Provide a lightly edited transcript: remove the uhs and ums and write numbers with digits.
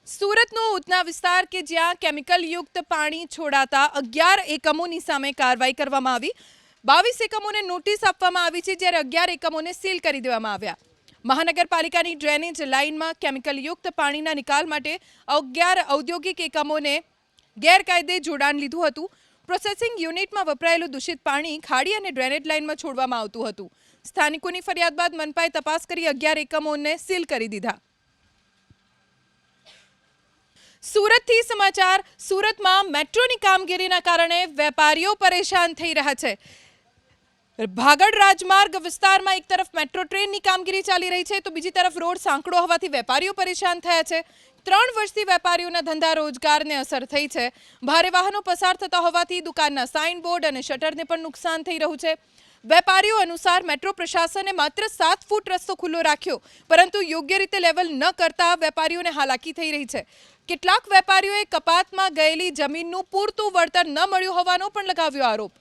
સુરતનો ઉધના વિસ્તાર કે જ્યાં કેમિકલયુક્ત પાણી છોડાતા 11 એકમોની સામે કાર્યવાહી કરવામાં આવી. 22 એકમોને નોટિસ આપવામાં આવી છે, જ્યારે 11 એકમોને સીલ કરી દેવામાં આવ્યા. મહાનગરપાલિકાની ડ્રેનેજ લાઇનમાં કેમિકલયુક્ત પાણીના નિકાલ માટે 11 ઔદ્યોગિક એકમોને ગેરકાયદે જોડાણ લીધું હતું. પ્રોસેસિંગ યુનિટમાં વપરાયેલું દૂષિત પાણી ખાડી અને ડ્રેનેજ લાઇનમાં છોડવામાં આવતું હતું. સ્થાનિકોની ફરિયાદ બાદ મનપાએ તપાસ કરી 11 એકમોને સીલ કરી દીધા. સુરતથી સમાચાર. સુરતમાં મેટ્રોની કામગીરીના કારણે વેપારીઓ પરેશાન થઈ રહ્યા છે. ભાગડ રાજમાર્ગ વિસ્તારમાં એક તરફ મેટ્રો ટ્રેનની કામગીરી ચાલી રહી છે, તો બીજી તરફ રોડ સાંકડો હોવાથી વેપારીઓ પરેશાન થયા છે. 3 વર્ષથી વેપારીઓના ધંધા રોજગારને અસર થઈ છે. ભારે વાહનો પસાર થતા હોવાથી દુકાનના સાઇન બોર્ડ અને શટરને પણ નુકસાન થઈ રહ્યું છે. વેપારીઓ અનુસાર મેટ્રો પ્રશાસને માત્ર 7 ફૂટ રસ્તો ખુલ્લો રાખ્યો, પરંતુ યોગ્ય રીતે લેવલ ન કરતા વેપારીઓને હાલાકી થઈ રહી છે. કેટલાક વેપારીઓએ કપાતમાં ગયેલી જમીનનું પૂરતું વળતર ન મળ્યું હોવાનો પણ લગાવ્યો આરોપ.